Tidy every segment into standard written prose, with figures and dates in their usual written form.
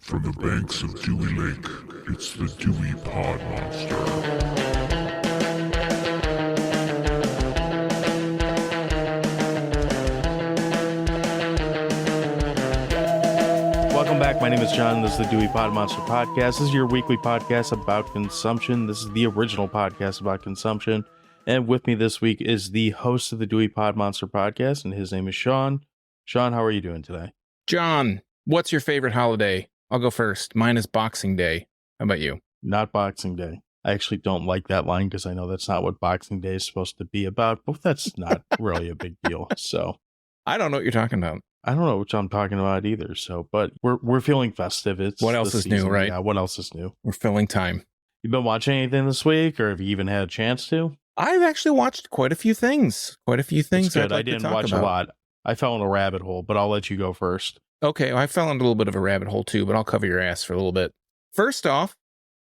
From the banks of Dewey Lake, it's the Dewey Pod Monster. Welcome back. My name is John. This is the Dewey Pod Monster Podcast. This is your weekly podcast about consumption. This is the original podcast about consumption. And with me this week is the host of the Dewey Pod Monster Podcast, and his name is Sean. Sean, how are you doing today? John, what's your favorite holiday? I'll go first. Mine is Boxing Day. How about you? Not Boxing Day. I actually don't like that line because I know that's not what Boxing Day is supposed to be about, but that's not really a big deal. So I don't know what you're talking about. I don't know what I'm talking about either. So, but we're feeling festive. It's what else is new, right? Yeah, what else is new? We're filling time. You been watching anything this week, or have you even had a chance to? I've actually watched quite a few things. That's good. Like I didn't watch a lot. I fell in a rabbit hole, but I'll let you go first. Okay, well, I fell into a little bit of a rabbit hole too, but I'll cover your ass for a little bit. First off,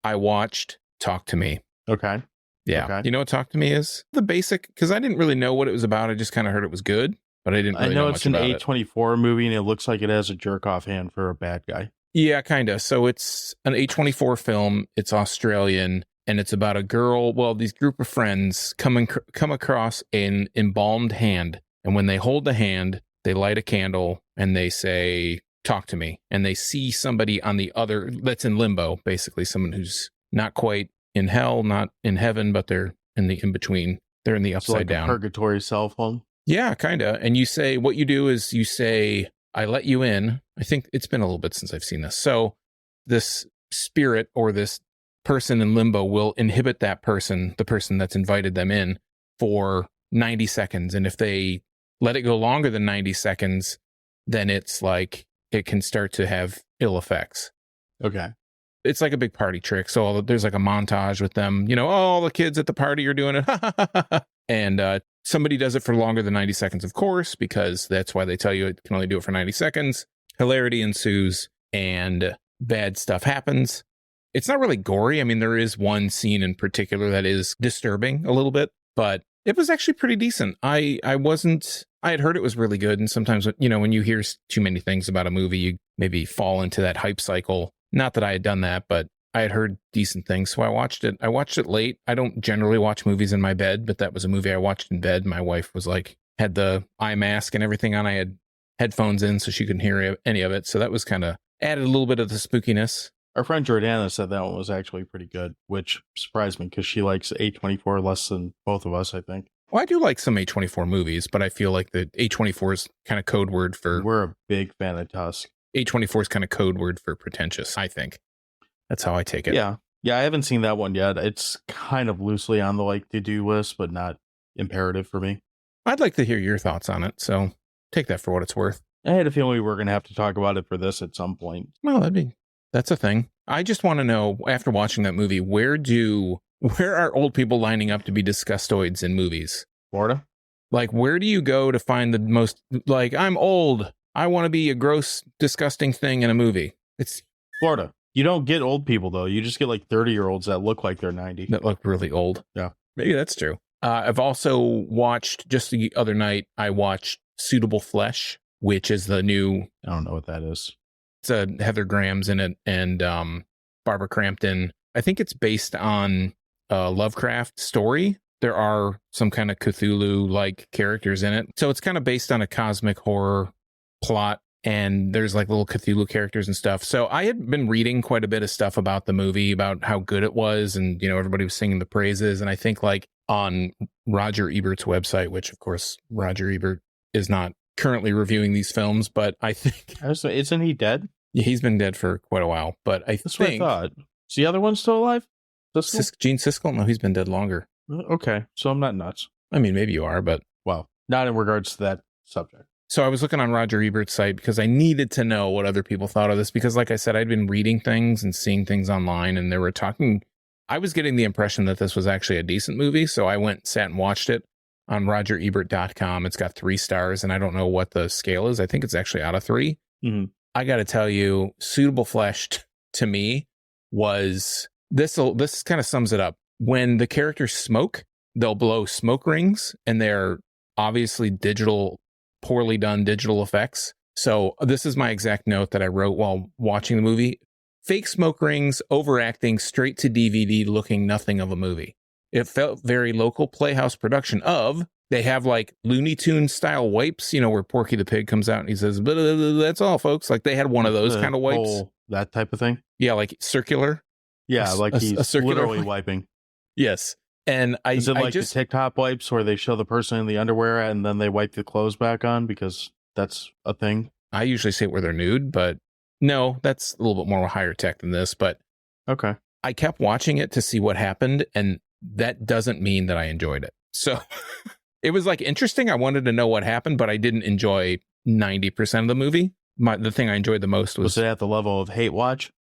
I watched Talk to Me. Okay. Yeah. Okay. You know what Talk to Me is? The basic, because I didn't really know what it was about. I just kind of heard it was good, but I didn't really know it's much an about A24 movie, and it looks like it has a jerk-off hand for a bad guy. Yeah, kind of. So it's an A24 film. It's Australian, and it's about a girl. Well, these group of friends come across an embalmed hand, and when they hold the hand, they light a candle and they say, "Talk to me." And they see somebody on the other that's in limbo, basically someone who's not quite in hell, not in heaven, but they're in the in between. They're in the upside So like down. A purgatory cell phone. Yeah, kind of. And you say, what you do is you say, "I let you in." I think it's been a little bit since I've seen this. So this spirit or this person in limbo will inhibit that person, the person that's invited them in, for 90 seconds. And if they let it go longer than 90 seconds, then it's like it can start to have ill effects. Okay. It's like a big party trick. So there's like a montage with them, all the kids at the party are doing it. And somebody does it for longer than 90 seconds, of course, because that's why they tell you it can only do it for 90 seconds. Hilarity ensues and bad stuff happens. It's not really gory. I mean, there is one scene in particular that is disturbing a little bit, but it was actually pretty decent. I had heard it was really good. And sometimes, when you hear too many things about a movie, you maybe fall into that hype cycle. Not that I had done that, but I had heard decent things. So I watched it. I watched it late. I don't generally watch movies in my bed, but that was a movie I watched in bed. My wife was like, had the eye mask and everything on. I had headphones in so she couldn't hear any of it. So that was kind of added a little bit of the spookiness. Our friend Jordana said that one was actually pretty good, which surprised me because she likes A24 less than both of us, I think. Well, I do like some A24 movies, but I feel like the A24 is kind of code word for... We're a big fan of Tusk. A24 is kind of code word for pretentious, I think. That's how I take it. Yeah. Yeah, I haven't seen that one yet. It's kind of loosely on the to-do list, but not imperative for me. I'd like to hear your thoughts on it, so take that for what it's worth. I had a feeling we were going to have to talk about it for this at some point. Well, that's a thing. I just want to know, after watching that movie, where are old people lining up to be disgustoids in movies? Florida? Like, where do you go to find the most, I'm old, I want to be a gross, disgusting thing in a movie? It's Florida. You don't get old people, though. You just get 30-year-olds that look like they're 90. That look really old. Yeah. Maybe that's true. I've also watched, just the other night, I watched Suitable Flesh, which is the new... I don't know what that is. It's Heather Graham's in it and Barbara Crampton. I think it's based on a Lovecraft story. There are some kind of Cthulhu-like characters in it. So it's kind of based on a cosmic horror plot, and there's little Cthulhu characters and stuff. So I had been reading quite a bit of stuff about the movie, about how good it was, and everybody was singing the praises. And I think on Roger Ebert's website, which of course Roger Ebert is not currently reviewing these films, but I think... Isn't he dead? Yeah, he's been dead for quite a while, but That's what I thought. Is the other one still alive? Gene Siskel? No, he's been dead longer. Okay, so I'm not nuts. I mean, maybe you are, but... Well, not in regards to that subject. So I was looking on Roger Ebert's site because I needed to know what other people thought of this, because like I said, I'd been reading things and seeing things online, and they were talking... I was getting the impression that this was actually a decent movie, so I went and sat and watched it on RogerEbert.com. It's got 3 stars, and I don't know what the scale is. I think it's actually out of 3. Mm-hmm. I got to tell you, Suitable Flesh to me was... This kind of sums it up. When the characters smoke, they'll blow smoke rings, and they're obviously poorly done digital effects. So this is my exact note that I wrote while watching the movie. fake smoke rings, overacting, straight to DVD looking nothing of a movie. It felt very local Playhouse production of, they have like Looney Tunes style wipes, where Porky the Pig comes out and he says, "Blah, blah, blah, that's all, folks." Like they had one of those kind of wipes. That type of thing? Yeah, like circular. Yeah, like he's circular literally wiping. Yes. And Is it like the TikTok wipes where they show the person in the underwear and then they wipe the clothes back on because that's a thing? I usually say it where they're nude, but no, that's a little bit more higher tech than this. But okay, I kept watching it to see what happened, and that doesn't mean that I enjoyed it. So it was like interesting. I wanted to know what happened, but I didn't enjoy 90% of the movie. The thing I enjoyed the most was it at the level of hate watch?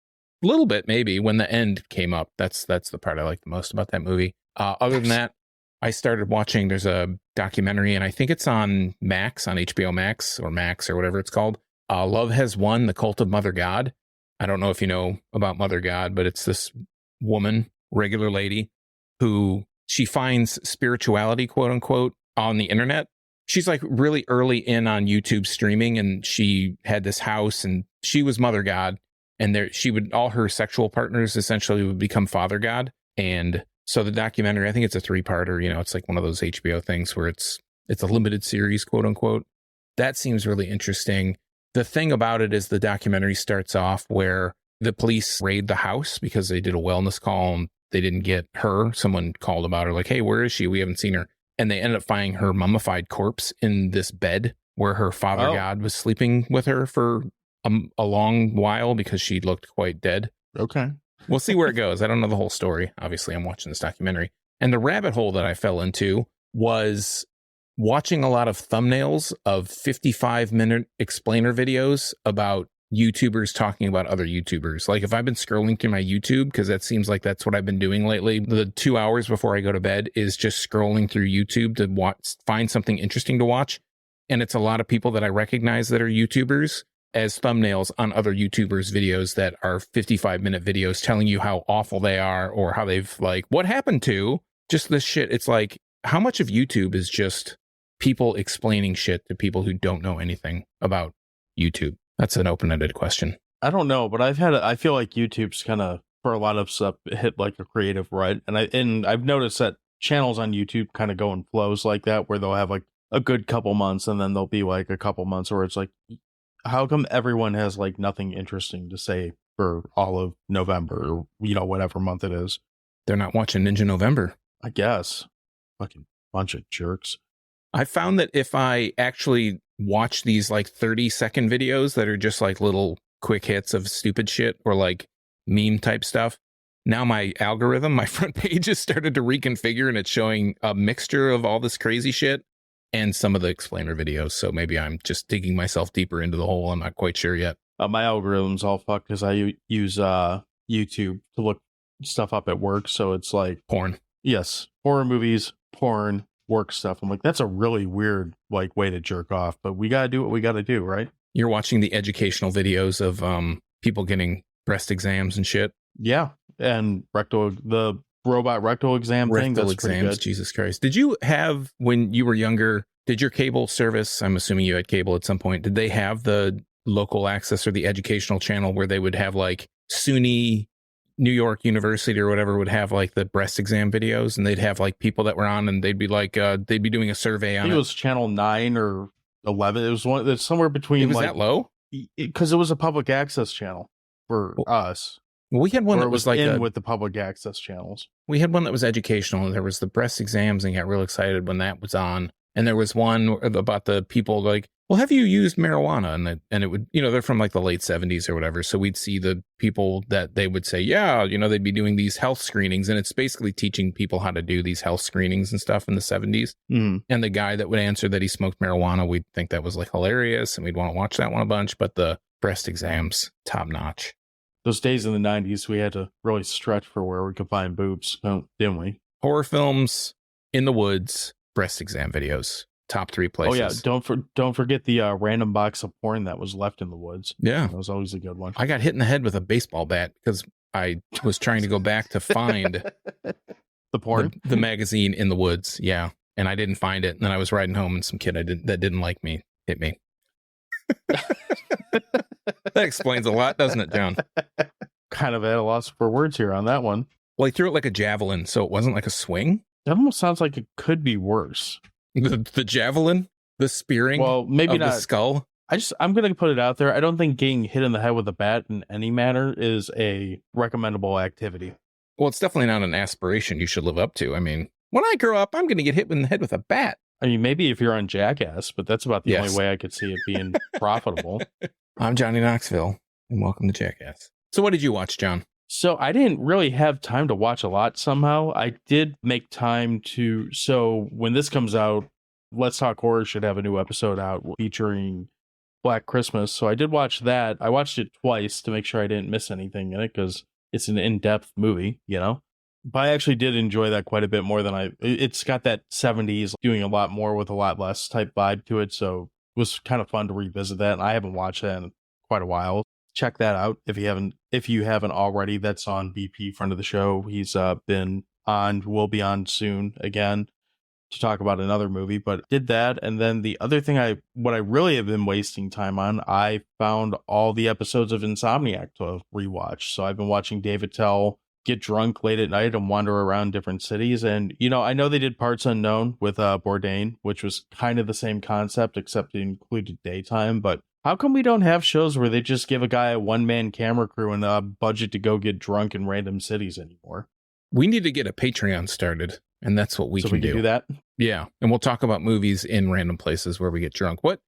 A little bit, maybe, when the end came up. That's the part I liked the most about that movie. Other than that, I started watching, there's a documentary, and I think it's on Max, on HBO Max, or Max, or whatever it's called. Love Has Won, The Cult of Mother God. I don't know if you know about Mother God, but it's this woman, regular lady, who she finds spirituality, quote unquote, on the internet. She's like really early in on YouTube streaming, and she had this house, and she was Mother God, and all her sexual partners essentially would become Father God. And so the documentary, I think it's a 3-parter, it's like one of those HBO things where it's a limited series, quote unquote. That seems really interesting. The thing about it is the documentary starts off where the police raid the house because they did a wellness call and they didn't get her. Someone called about her like, "Hey, where is she? We haven't seen her." And they ended up finding her mummified corpse in this bed where her Father God was sleeping with her for a long while because she looked quite dead. Okay. We'll see where it goes. I don't know the whole story. Obviously, I'm watching this documentary. And the rabbit hole that I fell into was watching a lot of thumbnails of 55-minute explainer videos about YouTubers talking about other YouTubers. Like if I've been scrolling through my YouTube, because that seems like that's what I've been doing lately, the 2 hours before I go to bed is just scrolling through YouTube to find something interesting to watch. And it's a lot of people that I recognize that are YouTubers as thumbnails on other YouTubers' videos that are 55-minute videos telling you how awful they are or how they've like, what happened to just this shit. It's like, how much of YouTube is just people explaining shit to people who don't know anything about YouTube? That's an open-ended question. I don't know, but I feel like YouTube's kind of, for a lot of stuff, hit like a creative rut. And I've noticed that channels on YouTube kind of go in flows like that, where they'll have like a good couple months and then there'll be like a couple months where it's like, how come everyone has like nothing interesting to say for all of November or, whatever month it is? They're not watching Ninja November. I guess. Fucking bunch of jerks. I found that if I actually watch these like 30-second videos that are just like little quick hits of stupid shit or like meme type stuff, now my algorithm, my front page has started to reconfigure and it's showing a mixture of all this crazy shit and some of the explainer videos. So maybe I'm just digging myself deeper into the hole. I'm not quite sure yet. My algorithm's all fucked because I use YouTube to look stuff up at work. So it's like porn. Yes. Horror movies, porn, work stuff. I'm like, that's a really weird like way to jerk off, but we got to do what we got to do, right? You're watching the educational videos of people getting breast exams and shit. Yeah. And the robot rectal exam thing. That's exams, pretty good. Jesus Christ. Did you have, when you were younger, did your cable service, I'm assuming you had cable at some point, did they have the local access or the educational channel where they would have like SUNY New York University or whatever would have like the breast exam videos, and they'd have like people that were on and they'd be like, they'd be doing a survey on it? It was channel 9 or 11. It was one that's somewhere between. It was like, that low? Because it was a public access channel for us. Well, we had one that was like with the public access channels. We had one that was educational, and there was the breast exams, and got real excited when that was on. And there was one about the people like, well, have you used marijuana? And it would, they're from like the late 70s or whatever. So we'd see the people that they would say, yeah, they'd be doing these health screenings, and it's basically teaching people how to do these health screenings and stuff in the 70s. Mm. And the guy that would answer that he smoked marijuana, we'd think that was like hilarious, and we'd want to watch that one a bunch. But the breast exams, top notch. Those days in the 90s, we had to really stretch for where we could find boobs, didn't we? Horror films, in the woods, breast exam videos, top 3 places. Oh yeah, don't forget the random box of porn that was left in the woods. Yeah, that was always a good one. I got hit in the head with a baseball bat because I was trying to go back to find the porn, the magazine in the woods. Yeah, and I didn't find it. And then I was riding home, and some kid that didn't like me hit me. That explains a lot, doesn't it, John? kind of at a loss for words here on that one. Well, he threw it like a javelin, so it wasn't like a swing. That almost sounds like it could be worse. The javelin, the spearing, well, maybe of not. the skull. I'm going to put it out there. I don't think getting hit in the head with a bat in any manner is a recommendable activity. Well, it's definitely not an aspiration you should live up to. I mean, when I grow up, I'm going to get hit in the head with a bat. I mean, maybe if you're on Jackass, but that's about the Yes. only way I could see it being profitable. I'm Johnny Knoxville, and welcome to Jackass. So what did you watch, John? So I didn't really have time to watch a lot somehow. I did make time to. So when this comes out, Let's Talk Horror should have a new episode out featuring Black Christmas. So I did watch that. I watched it twice to make sure I didn't miss anything in it because it's an in-depth movie, you know? But I actually did enjoy that quite a bit more than it's got that 70s doing a lot more with a lot less type vibe to it. So it was kind of fun to revisit that. And I haven't watched that in quite a while. Check that out if you haven't already. That's on BP, friend of the show. He's been on, will be on soon again to talk about another movie, but did that. And then the other thing what I really have been wasting time on, I found all the episodes of Insomniac to rewatch. So I've been watching David Tell get drunk late at night and wander around different cities. And, you know, I know they did Parts Unknown with Bourdain, which was kind of the same concept, except it included daytime. But how come we don't have shows where they just give a guy a one-man camera crew and a budget to go get drunk in random cities anymore? We need to get a Patreon started, and that's what we can do that. Yeah, and we'll talk about movies in random places where we get drunk. What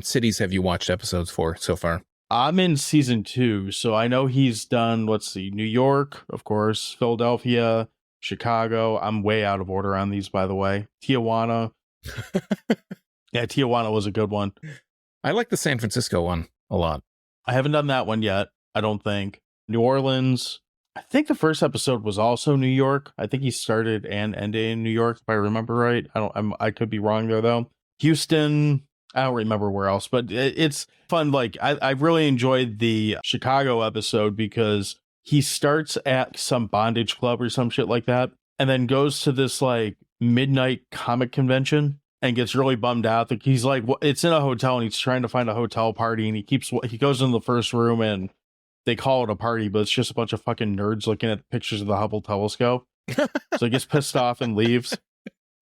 cities have you watched episodes for so far? I'm in season 2, so I know he's done, let's see, New York, of course, Philadelphia, Chicago. I'm way out of order on these, by the way. Tijuana. Yeah, Tijuana was a good one. I like the San Francisco one a lot. I haven't done that one yet, I don't think. New Orleans. I think the first episode was also New York. I think he started and ended in New York, if I remember right. I could be wrong there, though. Houston. I don't remember where else, but it's fun. Like, I really enjoyed the Chicago episode because he starts at some bondage club or some shit like that, and then goes to this like midnight comic convention and gets really bummed out. That he's like, it's in a hotel and he's trying to find a hotel party, and he goes into the first room and they call it a party, but it's just a bunch of fucking nerds looking at pictures of the Hubble telescope. So he gets pissed off and leaves.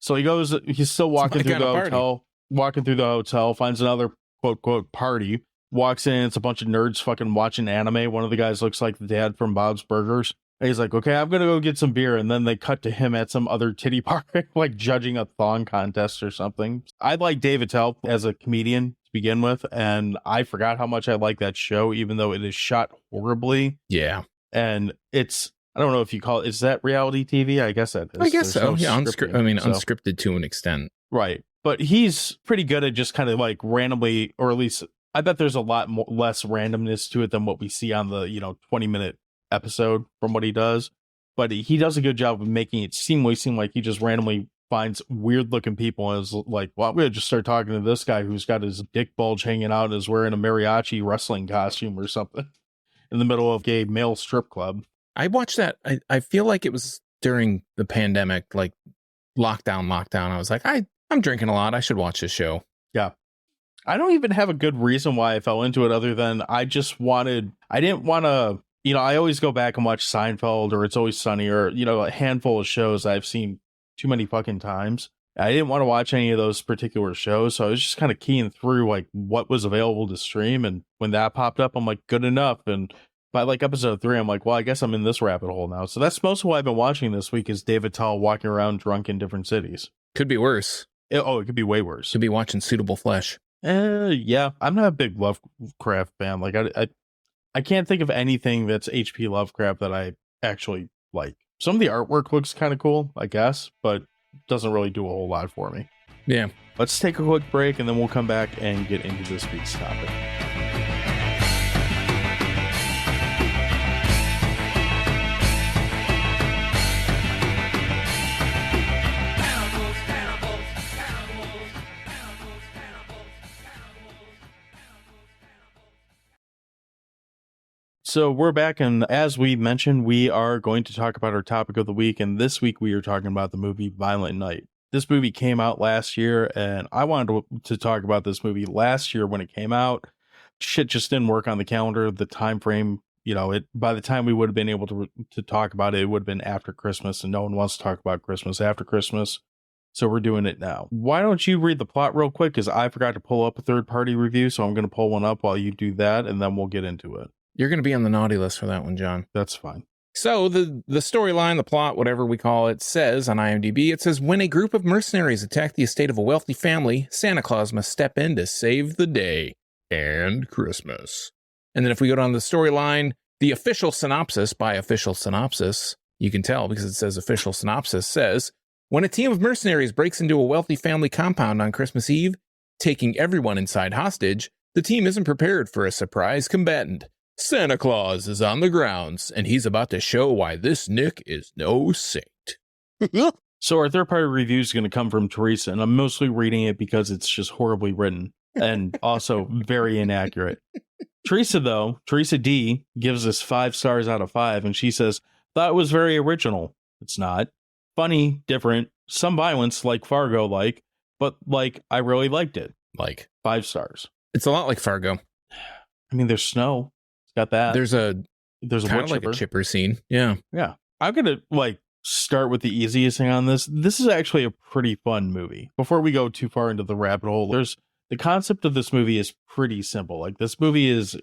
So he's still walking through the hotel, finds another quote party, walks in, it's a bunch of nerds fucking watching anime. One of the guys looks like the dad from Bob's Burgers. And he's like, okay, I'm gonna go get some beer. And then they cut to him at some other titty party, like judging a thong contest or something. I like David Tell as a comedian to begin with, and I forgot how much I like that show, even though it is shot horribly. Yeah. And I don't know if you call it, is that reality TV? I guess that is. I guess so. No Yeah, scripting, unscripted to an extent. Right. But he's pretty good at just kind of like randomly, or at least I bet there's a lot less randomness to it than what we see on the, 20-minute episode from what he does. But he does a good job of making it seem like he just randomly finds weird looking people and is like, well, I'm going to just start talking to this guy who's got his dick bulge hanging out and is wearing a mariachi wrestling costume or something in the middle of a gay male strip club. I watched that. I feel like it was during the pandemic, like lockdown. I was like, I'm drinking a lot. I should watch this show. Yeah. I don't even have a good reason why I fell into it other than I didn't want to, I always go back and watch Seinfeld or It's Always Sunny or, a handful of shows I've seen too many fucking times. I didn't want to watch any of those particular shows. So I was just kind of keying through like what was available to stream. And when that popped up, I'm like, good enough. And by like episode 3, I'm like, well, I guess I'm in this rabbit hole now. So that's most of what I've been watching this week is David Tell walking around drunk in different cities. Could be worse. It could be way worse. Could be watching Suitable Flesh. Yeah, I'm not a big Lovecraft fan. Like I can't think of anything that's HP Lovecraft that I actually like. Some of the artwork looks kind of cool, I guess, but doesn't really do a whole lot for me. Yeah. Let's take a quick break and then we'll come back and get into this week's topic. So we're back, and as we mentioned, we are going to talk about our topic of the week, and this week we are talking about the movie Violent Night. This movie came out last year, and I wanted to talk about this movie last year when it came out. Shit just didn't work on the calendar. The time frame by the time we would have been able to talk about it, it would have been after Christmas, and no one wants to talk about Christmas after Christmas. So we're doing it now. Why don't you read the plot real quick? Because I forgot to pull up a third-party review, so I'm going to pull one up while you do that, and then we'll get into it. You're going to be on the naughty list for that one, John. That's fine. So the storyline, the plot, whatever we call it, says on IMDb, it says, when a group of mercenaries attack the estate of a wealthy family, Santa Claus must step in to save the day and Christmas. And then if we go down the storyline, the official synopsis by official synopsis, you can tell because it says official synopsis, says, when a team of mercenaries breaks into a wealthy family compound on Christmas Eve, taking everyone inside hostage, the team isn't prepared for a surprise combatant. Santa Claus is on the grounds, and he's about to show why this Nick is no saint. So our third-party review is going to come from Teresa, and I'm mostly reading it because it's just horribly written and also very inaccurate. Teresa D, gives us 5 stars out of 5, and she says, thought it was very original. It's not. Funny, different, some violence like Fargo but I really liked it. 5 stars. It's a lot like Fargo. I mean, there's snow. It's got that. There's a kind of like a chipper scene. Yeah. Yeah. I'm going to start with the easiest thing on this. This is actually a pretty fun movie. Before we go too far into the rabbit hole, the concept of this movie is pretty simple. This movie is,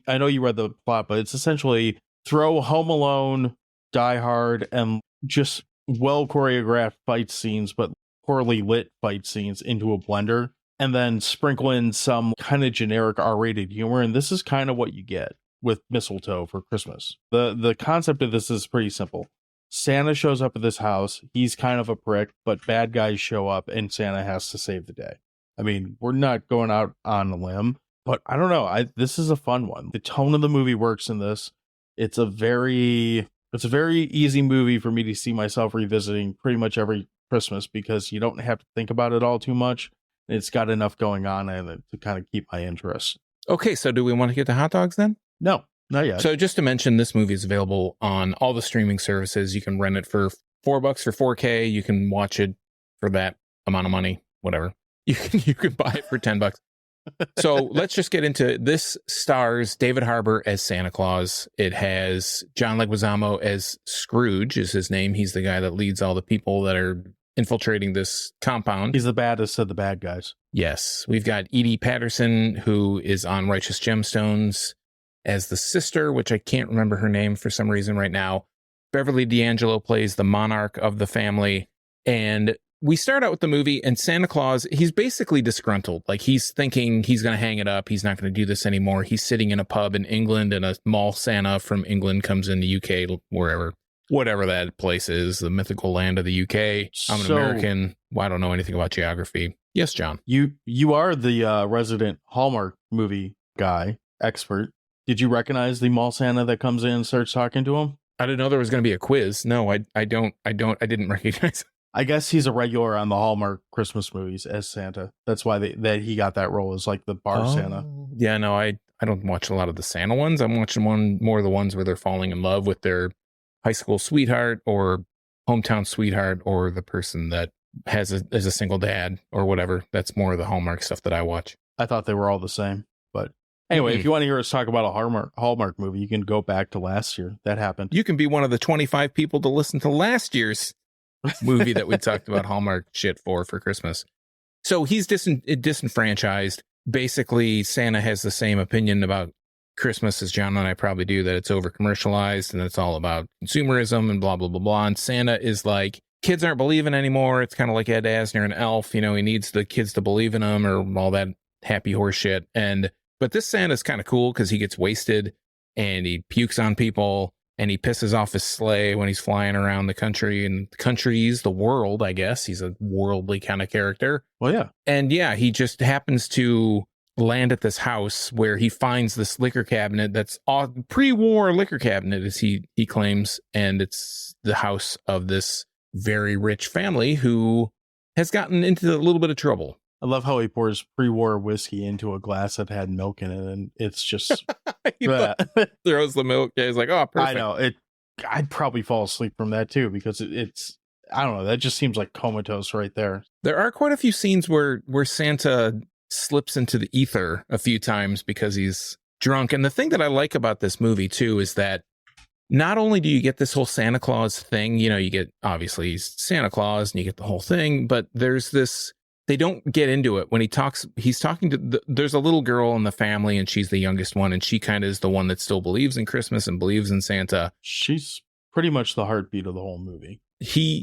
I know you read the plot, but it's essentially throw Home Alone, Die Hard, and just well choreographed fight scenes, but poorly lit fight scenes into a blender, and then sprinkle in some kind of generic R-rated humor. And this is kind of what you get with Mistletoe for Christmas. The concept of this is pretty simple. Santa shows up at this house. He's kind of a prick, but bad guys show up and Santa has to save the day. I mean, we're not going out on a limb, but I don't know. This is a fun one. The tone of the movie works in this. It's a very easy movie for me to see myself revisiting pretty much every Christmas because you don't have to think about it all too much. It's got enough going on in it to kind of keep my interest. Okay, so do we want to get to hot dogs then? No, not yet. So just to mention, this movie is available on all the streaming services. You can rent it for $4 for 4K. You can watch it for that amount of money, whatever. You can buy it for $10. So let's just get into this. Stars David Harbour as Santa Claus. It has John Leguizamo as Scrooge is his name. He's the guy that leads all the people that are infiltrating this compound. He's the baddest of the bad guys. Yes. We've got Edie Patterson, who is on Righteous Gemstones, as the sister, which I can't remember her name for some reason right now. Beverly D'Angelo plays the monarch of the family. And we start out with the movie, and Santa Claus, he's basically disgruntled. He's thinking he's going to hang it up. He's not going to do this anymore. He's sitting in a pub in England, and a mall Santa from England comes in the UK, whatever that place is, the mythical land of the UK. I'm an American. I don't know anything about geography. Yes, John. You are the resident Hallmark movie guy, expert. Did you recognize the mall Santa that comes in and starts talking to him? I didn't know there was going to be a quiz. No, I didn't recognize him. I guess he's a regular on the Hallmark Christmas movies as Santa. That's why that he got that role as the bar Santa. Yeah, no, I don't watch a lot of the Santa ones. I'm watching more of the ones where they're falling in love with their high school sweetheart or hometown sweetheart or the person that is a single dad or whatever. That's more of the Hallmark stuff that I watch. I thought they were all the same. But anyway, if you want to hear us talk about a Hallmark movie, you can go back to last year. That happened. You can be one of the 25 people to listen to last year's movie that we talked about Hallmark shit for Christmas. So he's disenfranchised. Basically, Santa has the same opinion about Christmas as John and I probably do, that it's over commercialized and it's all about consumerism and blah, blah, blah, blah. And Santa is like, kids aren't believing anymore. It's kind of like Ed Asner and Elf. He needs the kids to believe in him or all that happy horse shit. But this Santa's kind of cool because he gets wasted and he pukes on people. And he pisses off his sleigh when he's flying around the country, and the country's the world, I guess. He's a worldly kind of character. Well, yeah. And yeah, he just happens to land at this house where he finds this liquor cabinet that's a pre-war liquor cabinet, as he claims. And it's the house of this very rich family who has gotten into a little bit of trouble. I love how he pours pre-war whiskey into a glass that had milk in it, and it's just throws the milk. Yeah, he's like, oh, perfect. I know it. I'd probably fall asleep from that too because it's. I don't know. That just seems like comatose right there. There are quite a few scenes where Santa slips into the ether a few times because he's drunk. And the thing that I like about this movie too is that not only do you get this whole Santa Claus thing, you get, obviously he's Santa Claus and you get the whole thing, but there's this, they don't get into it when he's talking to there's a little girl in the family and she's the youngest one, and she kind of is the one that still believes in Christmas and believes in Santa. She's pretty much the heartbeat of the whole movie.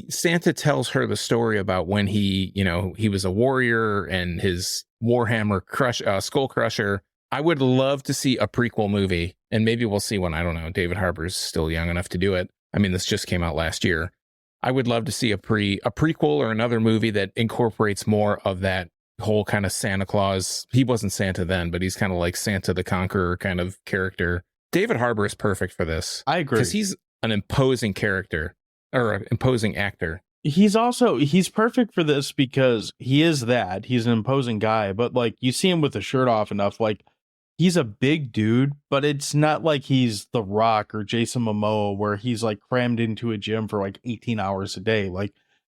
Santa tells her the story about when he was a warrior and his Warhammer skull crusher. I would love to see a prequel movie, and maybe we'll see one. I don't know. David Harbour's still young enough to do it. I mean, this just came out last year. I would love to see a prequel or another movie that incorporates more of that whole kind of Santa Claus. He wasn't Santa then, but he's kind of like Santa the Conqueror kind of character. David Harbour is perfect for this. I agree. Because he's an imposing character, or an imposing actor. He's perfect for this because he's an imposing guy, but like you see him with the shirt off enough, like he's a big dude, but it's not like he's The Rock or Jason Momoa where he's like crammed into a gym for like 18 hours a day. Like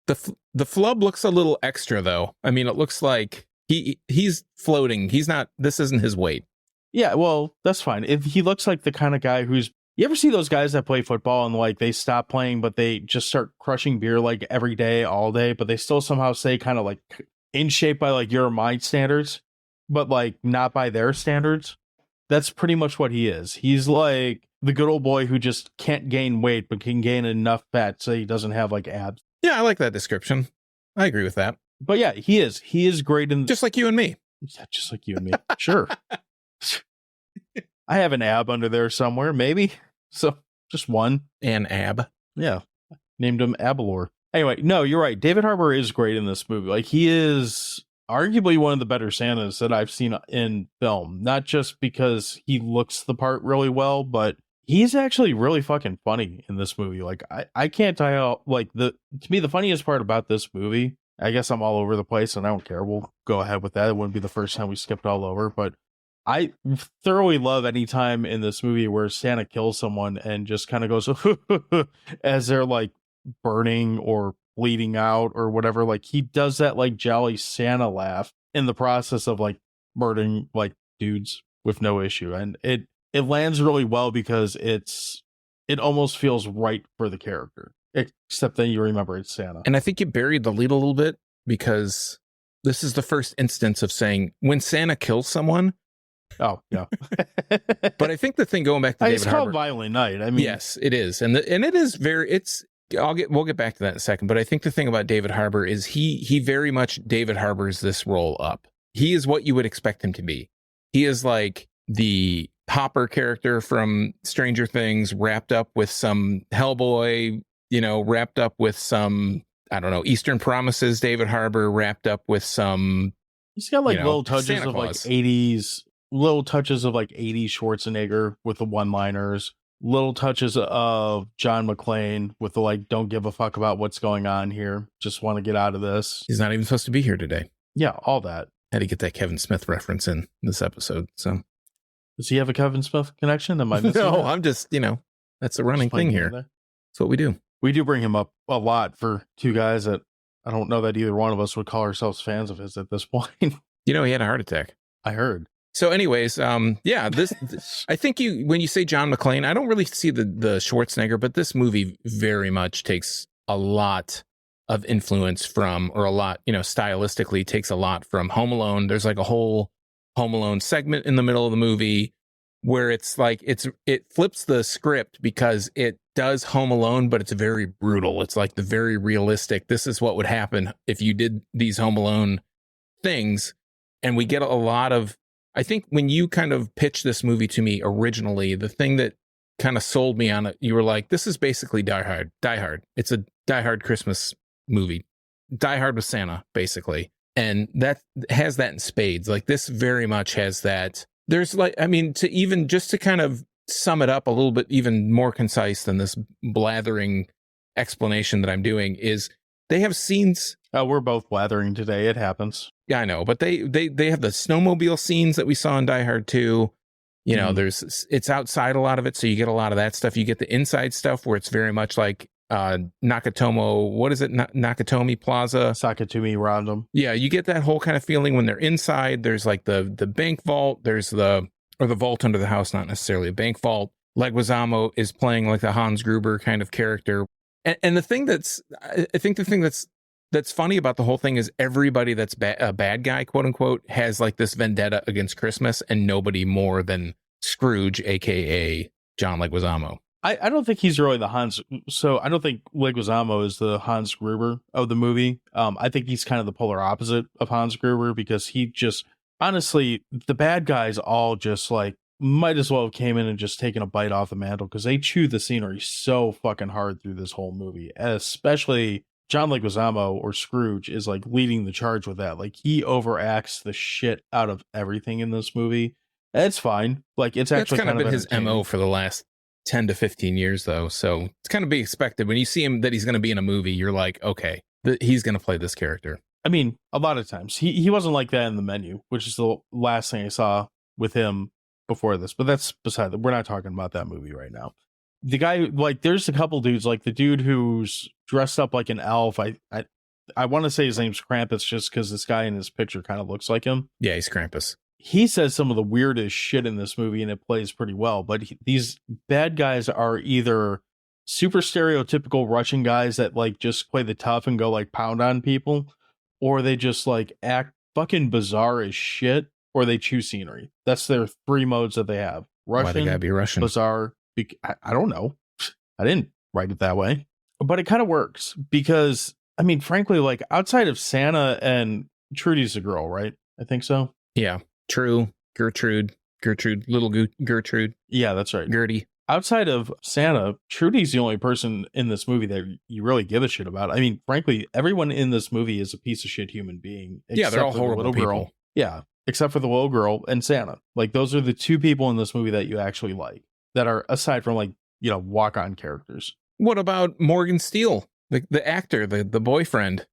the flub looks a little extra though. I mean, it looks like he's floating. This isn't his weight. Yeah, well, that's fine. If he looks like the kind of guy who's, you ever see those guys that play football and like they stop playing, but they just start crushing beer like every day, all day, but they still somehow stay kind of like in shape by like your mind standards, but like not by their standards? That's pretty much what he is. He's like the good old boy who just can't gain weight, but can gain enough fat so he doesn't have like abs. Yeah, I like that description. I agree with that. But yeah, he is great in just like you and me. Yeah, just like you and me. Sure. I have an ab under there somewhere, maybe. So just one. An ab. Yeah. Named him Abalor. Anyway, no, you're right. David Harbour is great in this movie. Like, he is arguably one of the better Santas that I've seen in film. Not just because he looks the part really well, but he's actually really fucking funny in this movie. Like, I can't tell how, like, to me, the funniest part about this movie, I guess I'm all over the place and I don't care. We'll go ahead with that. It wouldn't be the first time we skipped all over, but I thoroughly love any time in this movie where Santa kills someone and just kind of goes as they're like burning or bleeding out or whatever. Like, he does that like jolly Santa laugh in the process of like murdering like dudes with no issue. And it lands really well because it almost feels right for the character, except then you remember it's Santa. And I think you buried the lead a little bit because this is the first instance of saying when Santa kills someone. Oh, yeah. But I think the thing going back to David it's Harbour, called Violent Night. I mean, yes, it is. And it is we'll get back to that in a second. But I think the thing about David Harbour is he very much David Harbour's this role up. He is what you would expect him to be. He is like the Hopper character from Stranger Things wrapped up with some Hellboy, wrapped up with some, I don't know, Eastern Promises David Harbour wrapped up with some. He's got like little touches Santa of like Claus. 80s. Little touches of like 80s Schwarzenegger with the one-liners, little touches of John McClane with the like, don't give a fuck about what's going on here. Just want to get out of this. He's not even supposed to be here today. Yeah, all that. Had to get that Kevin Smith reference in this episode. So does he have a Kevin Smith connection? Am I missing no, that? I'm just, that's a running Just thing playing here. there. That's what we do. We do bring him up a lot for two guys that I don't know that either one of us would call ourselves fans of his at this point. He had a heart attack. I heard. So anyways, this I think when you say John McClane, I don't really see the Schwarzenegger, but this movie very much takes a lot of influence from, or a lot, stylistically takes a lot from Home Alone. There's like a whole Home Alone segment in the middle of the movie where it's like it flips the script because it does Home Alone, but it's very brutal. It's like the very realistic, this is what would happen if you did these Home Alone things. And we get a lot of, I think when you kind of pitched this movie to me originally, the thing that kind of sold me on it, you were like, this is basically Die Hard. Die Hard. It's a Die Hard Christmas movie. Die Hard with Santa, basically. And that has that in spades. Like, this very much has that. There's like, I mean, to kind of sum it up a little bit even more concise than this blathering explanation that I'm doing is they have scenes. We're both blathering today. It happens. Yeah, I know, but they have the snowmobile scenes that we saw in Die Hard 2. It's outside a lot of it, so you get a lot of that stuff. You get the inside stuff where it's very much like Nakatomi, what is it? Nakatomi Plaza? Sakatumi Random. Yeah, you get that whole kind of feeling when they're inside. There's like the bank vault. There's the or the vault under the house, not necessarily a bank vault. Leguizamo is playing like the Hans Gruber kind of character. And the thing I think the thing that's funny about the whole thing is everybody that's a bad guy, quote unquote, has like this vendetta against Christmas, and nobody more than Scrooge, aka John Leguizamo. I don't think he's really the Hans. So I don't think Leguizamo is the Hans Gruber of the movie. I think he's kind of the polar opposite of Hans Gruber, because he just, honestly, the bad guys all just like might as well have came in and just taken a bite off the mantle, because they chew the scenery so fucking hard through this whole movie. Especially John Leguizamo, or Scrooge, is like leading the charge with that. Like, he overacts the shit out of everything in this movie. It's fine. Like, it's actually kind of been his entertaining. MO for the last 10 to 15 years, though. So it's kind of be expected. When you see him that he's going to be in a movie, you're like, okay, he's going to play this character. I mean, a lot of times. He wasn't like that in The Menu, which is the last thing I saw with him before this. But that's beside that. We're not talking about that movie right now. The guy, like, there's a couple dudes, like the dude who's dressed up like an elf. I want to say his name's Krampus, just because this guy in his picture kind of looks like him. Yeah, he's Krampus. He says some of the weirdest shit in this movie, and it plays pretty well. But these bad guys are either super stereotypical Russian guys that like just play the tough and go like pound on people, or they just like act fucking bizarre as shit, or they chew scenery. That's their three modes that they have. Russian, why they gotta be Russian? Bizarre. I don't know. I didn't write it that way, but it kind of works because, I mean, frankly, like outside of Santa and Trudy's a girl, right? I think so. Yeah. True. Gertrude, little Gertrude. Yeah, that's right. Gertie. Outside of Santa, Trudy's the only person in this movie that you really give a shit about. I mean, frankly, everyone in this movie is a piece of shit human being. Yeah, they're all horrible people. Girl. Yeah, except for the little girl and Santa. Like, those are the two people in this movie that you actually like, that are, aside from like, you know, walk-on characters. What about Morgan Steele, the actor, the boyfriend?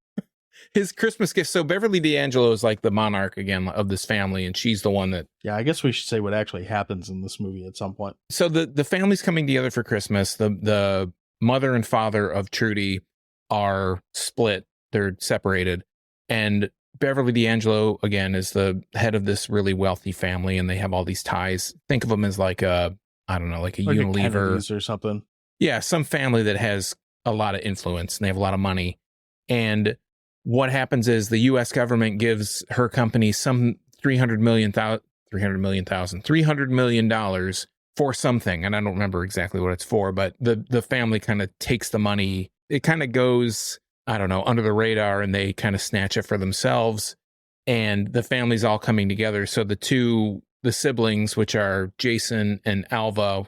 His Christmas gift. So Beverly D'Angelo is like the monarch again of this family, and she's the one that... Yeah, I guess we should say what actually happens in this movie at some point. So the family's coming together for Christmas. The mother and father of Trudy are split. They're separated. And Beverly D'Angelo, again, is the head of this really wealthy family, and they have all these ties. Think of them as like a, I don't know, like a Unilever or something. Yeah, some family that has a lot of influence, and they have a lot of money. And what happens is the U.S. government gives her company some $300 million for something. And I don't remember exactly what it's for, but the family kind of takes the money. It kind of goes, I don't know, under the radar, and they kind of snatch it for themselves. And the family's all coming together. So the siblings, which are Jason and Alva,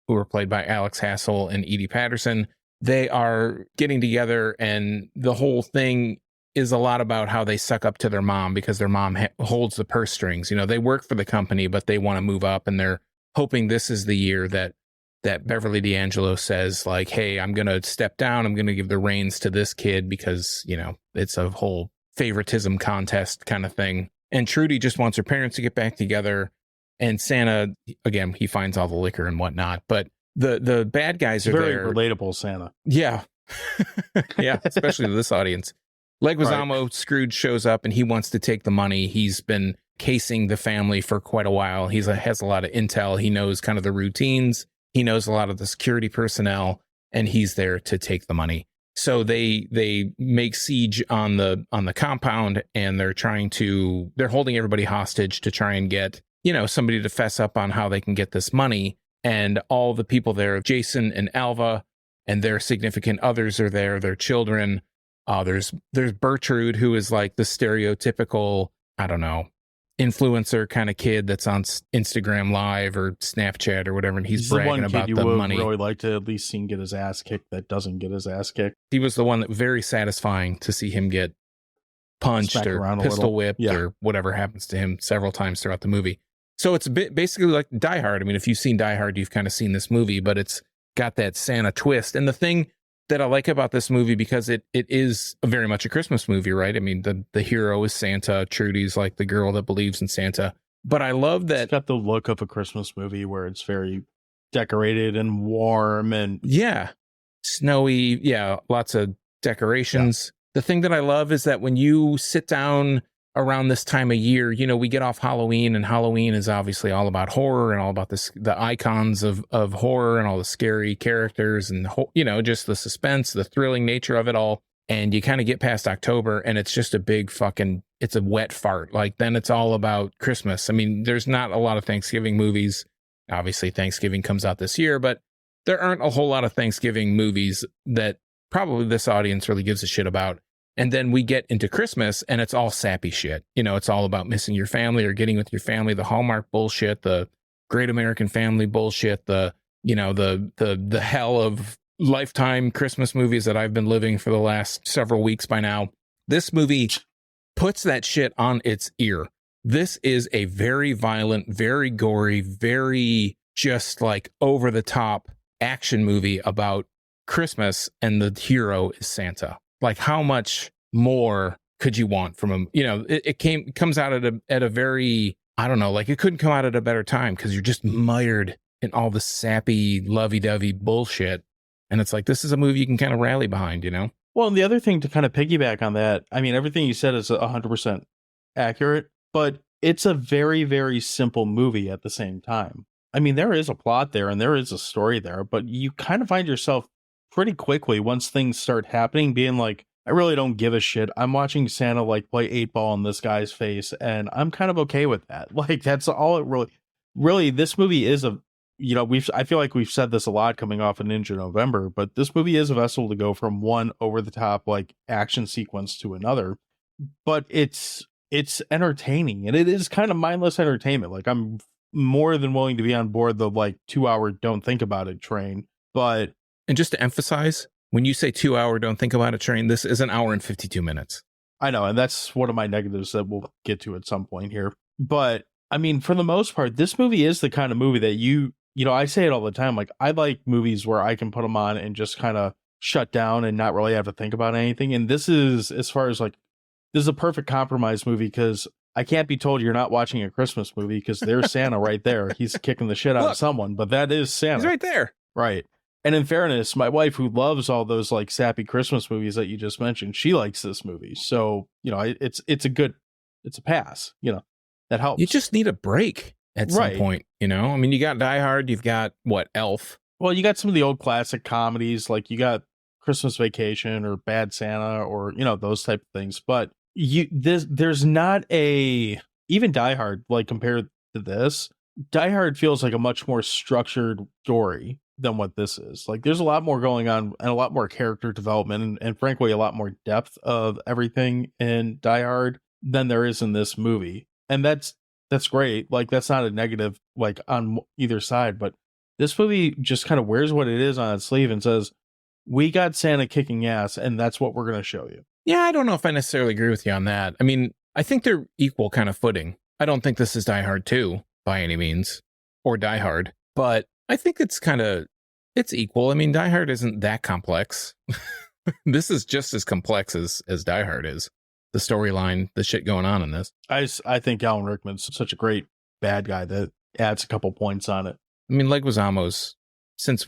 who are played by Alex Hassel and Edie Patterson, they are getting together, and the whole thing is a lot about how they suck up to their mom, because their mom holds the purse strings. You know, they work for the company, but they want to move up, and they're hoping this is the year that Beverly D'Angelo says, like, hey, I'm going to step down. I'm going to give the reins to this kid, because, you know, it's a whole favoritism contest kind of thing. And Trudy just wants her parents to get back together. And Santa, again, he finds all the liquor and whatnot, but the bad guys are very there. Relatable Santa. Yeah. Yeah, especially to this audience. Leguizamo, right. Scrooge shows up, and he wants to take the money. He's been casing the family for quite a while. He has a lot of intel. He knows kind of the routines. He knows a lot of the security personnel, and he's there to take the money. So they make siege on the compound, and they're holding everybody hostage to try and get, you know, somebody to fess up on how they can get this money. And all the people there, Jason and Alva and their significant others are there, their children. There's Bertrude, who is like the stereotypical, I don't know, influencer kind of kid that's on Instagram Live or Snapchat or whatever, and he's bragging about the money. Really like to at least see get his ass kicked that doesn't get his ass kicked. He was the one that very satisfying to see him get punched or pistol whipped or whatever happens to him several times throughout the movie. So it's basically like Die Hard. I mean, if you've seen Die Hard, you've kind of seen this movie, but it's got that Santa twist. And the thing that I like about this movie, because it is very much a Christmas movie, right? I mean, the hero is Santa. Trudy's like the girl that believes in Santa. But I love that it's got the look of a Christmas movie where it's very decorated and warm and snowy. Yeah, lots of decorations. Yeah. The thing that I love is that when you sit down around this time of year, you know, we get off Halloween, and Halloween is obviously all about horror and all about the icons of horror and all the scary characters and, you know, just the suspense, the thrilling nature of it all. And you kind of get past October and it's just a big it's a wet fart. Like then it's all about Christmas. I mean, there's not a lot of Thanksgiving movies. Obviously Thanksgiving comes out this year, but there aren't a whole lot of Thanksgiving movies that probably this audience really gives a shit about. And then we get into Christmas and it's all sappy shit. You know, it's all about missing your family or getting with your family, the Hallmark bullshit, the Great American Family bullshit, the hell of Lifetime Christmas movies that I've been living for the last several weeks by now. This movie puts that shit on its ear. This is a very violent, very gory, very just like over the top action movie about Christmas, and the hero is Santa. Like, how much more could you want from him? You know, it comes out at a very, I don't know, like it couldn't come out at a better time because you're just mired in all the sappy, lovey-dovey bullshit. And it's like, this is a movie you can kind of rally behind, you know? Well, and the other thing to kind of piggyback on that, I mean, everything you said is 100% accurate, but it's a very, very simple movie at the same time. I mean, there is a plot there and there is a story there, but you kind of find yourself pretty quickly once things start happening being like, I really don't give a shit. I'm watching Santa like play 8-ball in this guy's face and I'm kind of okay with that. Like, that's all it really, this movie is I feel like we've said this a lot coming off of Ninja November, but this movie is a vessel to go from one over the top like action sequence to another, but it's entertaining and it is kind of mindless entertainment. Like, I'm more than willing to be on board the like 2-hour don't think about it train, but. And just to emphasize, when you say 2-hour don't think about it train, this is 1 hour and 52 minutes. I know, and that's one of my negatives that we'll get to at some point here. But I mean, for the most part, this movie is the kind of movie that you know, I say it all the time. Like, I like movies where I can put them on and just kind of shut down and not really have to think about anything. And this is, as far as like, this is a perfect compromise movie because I can't be told you're not watching a Christmas movie because there's Santa right there. He's kicking the shit out of someone, but that is Santa. He's right there. Right. And in fairness, my wife, who loves all those like sappy Christmas movies that you just mentioned, she likes this movie. So, you know, it's a pass, you know, that helps. You just need a break at some point, you know? I mean, you got Die Hard, you've got Elf. Well, you got some of the old classic comedies, like you got Christmas Vacation or Bad Santa or, you know, those type of things. But there's not even Die Hard, like compared to this, Die Hard feels like a much more structured story than what this is. Like, there's a lot more going on and a lot more character development and frankly a lot more depth of everything in Die Hard than there is in this movie, and that's great. Like, that's not a negative like on either side, but this movie just kind of wears what it is on its sleeve and says, we got Santa kicking ass and that's what we're going to show you. Yeah, I don't know if I necessarily agree with you on that. I mean, I think they're equal kind of footing. I don't think this is Die Hard 2 by any means, or Die Hard, but I think it's equal. I mean, Die Hard isn't that complex. This is just as complex as Die Hard is. The storyline, the shit going on in this. I think Alan Rickman's such a great bad guy that adds a couple points on it. I mean, Leguizamo's, since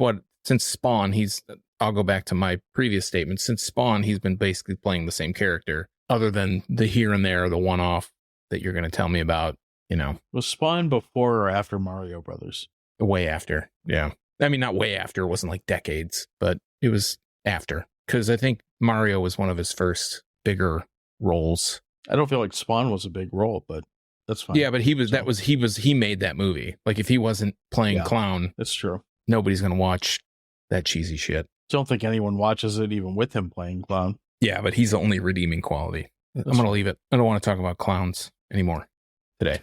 Spawn, I'll go back to my previous statement. Since Spawn, he's been basically playing the same character, other than the here and there, the one-off that you're going to tell me about, you know. Was Spawn before or after Mario Brothers? Way after, yeah. I mean, not way after. It wasn't like decades, but it was after. Because I think Mario was one of his first bigger roles. I don't feel like Spawn was a big role, but that's fine. Yeah, but he made that movie. Like, if he wasn't playing clown, that's true. Nobody's going to watch that cheesy shit. Don't think anyone watches it even with him playing clown. Yeah, but he's the only redeeming quality. I'm going to leave it. I don't want to talk about clowns anymore today.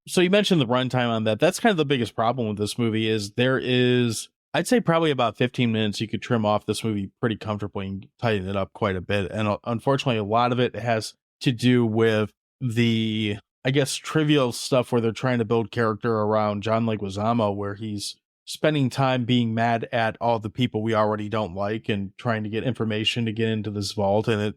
So you mentioned the runtime on that. That's kind of the biggest problem with this movie is there is, I'd say probably about 15 minutes you could trim off this movie pretty comfortably and tighten it up quite a bit. And unfortunately, a lot of it has to do with the, I guess, trivial stuff where they're trying to build character around John Leguizamo, where he's spending time being mad at all the people we already don't like and trying to get information to get into this vault. And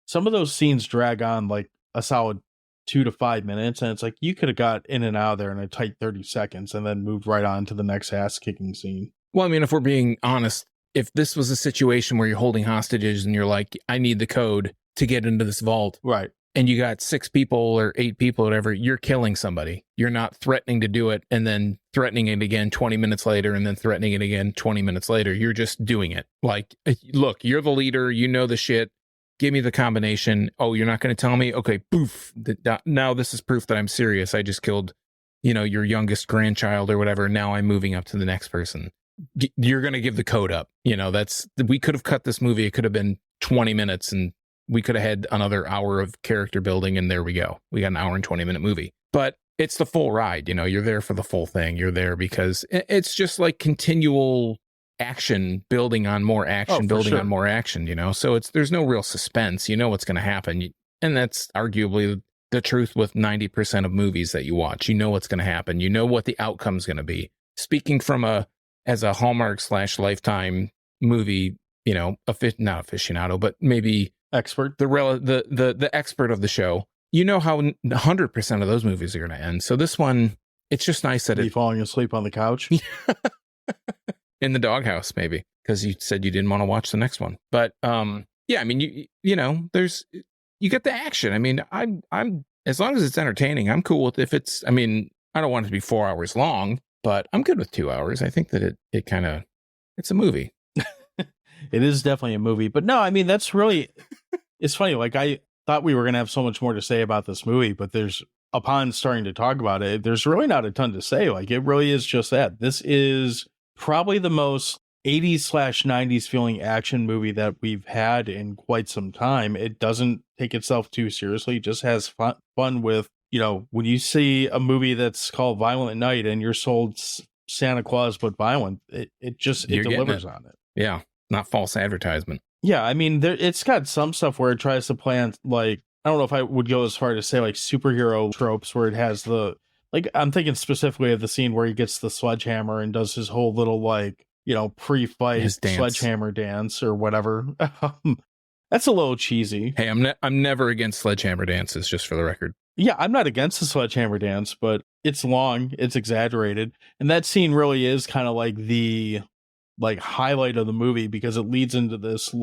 some of those scenes drag on like a solid 2 to 5 minutes, and it's like you could have got in and out of there in a tight 30 seconds and then moved right on to the next ass kicking scene. Well, I mean, if we're being honest, if this was a situation where you're holding hostages and you're like, I need the code to get into this vault, right? and you got 6 people or 8 people, whatever, you're killing somebody. You're not threatening to do it and then threatening it again 20 minutes later and then threatening it again 20 minutes later. You're just doing it. Like, look, you're the leader. You know the shit. Give me the combination. Oh, you're not going to tell me? Okay, poof. Now this is proof that I'm serious. I just killed, your youngest grandchild or whatever. Now I'm moving up to the next person. You're going to give the code up. We could have cut this movie. It could have been 20 minutes and we could have had another hour of character building, and there we go. We got an hour and 20-minute movie. But it's the full ride. You're there for the full thing. You're there because it's just like continual action, building on more action, on more action, So there's no real suspense. You know what's going to happen. And that's arguably the truth with 90% of movies that you watch. You know what's going to happen. You know what the outcome's going to be. Speaking from as a Hallmark / Lifetime movie, not aficionado, but maybe expert, the expert of the show, how 100% of those movies are going to end. So this one, it's just nice that falling asleep on the couch in the doghouse, maybe, because you said you didn't want to watch the next one. But yeah, I mean, you get the action. I mean, I'm as long as it's entertaining, I'm cool with if it's. I mean, I don't want it to be 4 hours long, but I'm good with 2 hours. I think that it kind of it's a movie. It is definitely a movie, but no, I mean, that's really, it's funny. Like, I thought we were going to have so much more to say about this movie, but upon starting to talk about it, there's really not a ton to say. Like, it really is just that. This is probably the most 80s / 90s feeling action movie that we've had in quite some time. It doesn't take itself too seriously, just has fun with, when you see a movie that's called Violent Night and you're sold Santa Claus but violent, it delivers on it. Yeah. Not false advertisement. Yeah, I mean, it's got some stuff where it tries to plant, like, I don't know if I would go as far to say, like, superhero tropes where it has I'm thinking specifically of the scene where he gets the sledgehammer and does his whole little, like, pre-fight sledgehammer dance or whatever. That's a little cheesy. Hey, I'm never against sledgehammer dances, just for the record. Yeah, I'm not against the sledgehammer dance, but it's long, it's exaggerated, and that scene really is kind of like the highlight of the movie because it leads into this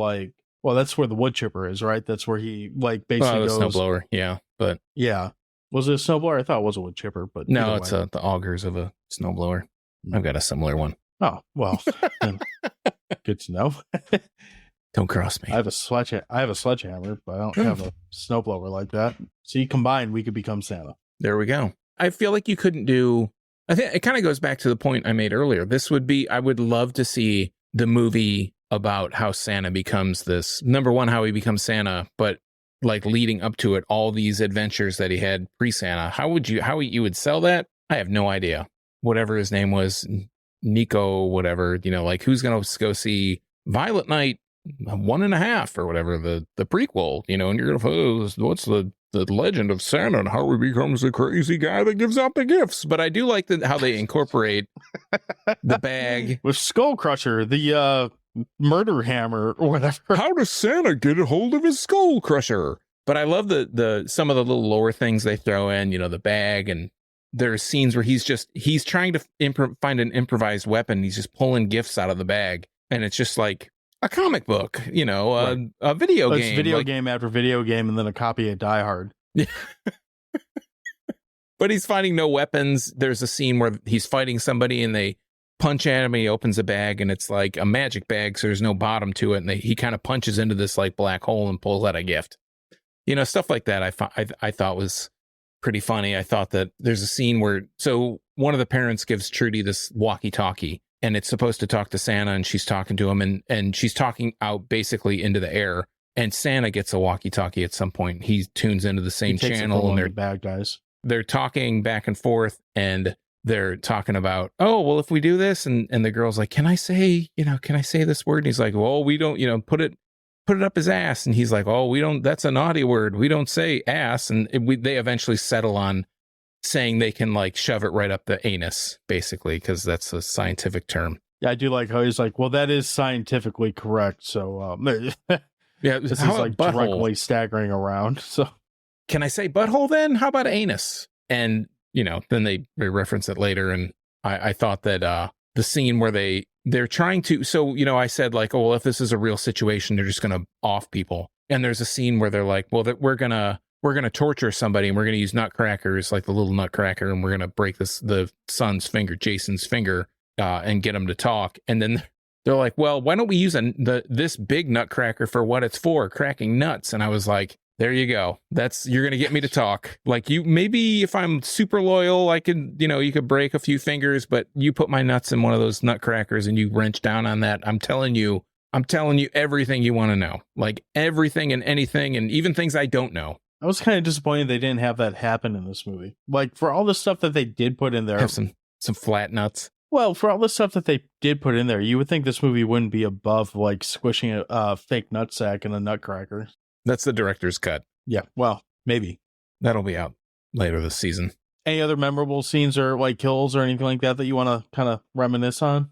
that's where the wood chipper is, right? That's where he basically goes. Snowblower, yeah, but yeah, was it a snowblower? I thought it was a wood chipper, but no, it's the augers of a snowblower. I've got a similar one. Oh well, good to know. Don't cross me. I have a sledgehammer, but I don't have a snowblower like that. See, combined, we could become Santa. There we go. I feel like you couldn't do. I think it kind of goes back to the point I made earlier. I would love to see the movie about how Santa becomes this, number one, how he becomes Santa, but like leading up to it, all these adventures that he had pre-Santa. How you would sell that? I have no idea. Whatever his name was, Nico, whatever, like who's going to go see Violet Night 1.5 or whatever, the prequel, and you're going to, what's the legend of Santa and how he becomes the crazy guy that gives out the gifts. But I do like how they incorporate the bag with Skull Crusher, the murder hammer or whatever. How does Santa get a hold of his Skull Crusher? But I love the some of the little lower things they throw in, the bag, and there's scenes where he's trying to find an improvised weapon. He's just pulling gifts out of the bag, and it's just like a comic book, right. A video game. It's video game after video game, and then a copy of Die Hard. But he's finding no weapons. There's a scene where he's fighting somebody, and they punch at him, and he opens a bag, and it's like a magic bag, so there's no bottom to it, and he kind of punches into this like black hole and pulls out a gift. Stuff like that I thought was pretty funny. I thought that there's a scene where, so one of the parents gives Trudy this walkie-talkie, and it's supposed to talk to Santa, and she's talking to him, and she's talking out basically into the air, and Santa gets a walkie-talkie at some point. He tunes into the same channel, and they're bad guys. They're talking back and forth, and they're talking about, oh, well, if we do this, and the girl's like, can I say this word? And he's like, well, we don't, put it up his ass. And he's like, oh, we don't, that's a naughty word. We don't say ass. And they eventually settle on saying they can like shove it right up the anus, basically, because that's a scientific term. Yeah, I do like how he's like, well, that is scientifically correct. So yeah, this is like directly staggering around. So can I say butthole then? How about anus? And then they reference it later. And I thought that the scene where they're trying to, so I said like, oh, well, if this is a real situation, they're just gonna off people. And there's a scene where they're like, well, that we're gonna we're going to torture somebody and we're going to use nutcrackers, like the little nutcracker, and we're going to break the son's finger, Jason's finger, and get him to talk. And then they're like, well, why don't we use this big nutcracker for what it's for, cracking nuts? And I was like, there you go. You're going to get me to talk. Like, maybe if I'm super loyal, I could, you could break a few fingers, but you put my nuts in one of those nutcrackers and you wrench down on that. I'm telling you everything you want to know, like everything and anything, and even things I don't know. I was kind of disappointed they didn't have that happen in this movie. Like, for all the stuff that they did put in there, have some flat nuts. Well, for all the stuff that they did put in there, you would think this movie wouldn't be above like squishing a fake nutsack in a nutcracker. That's the director's cut. Yeah, well, maybe that'll be out later this season. Any other memorable scenes or like kills or anything like that you want to kind of reminisce on?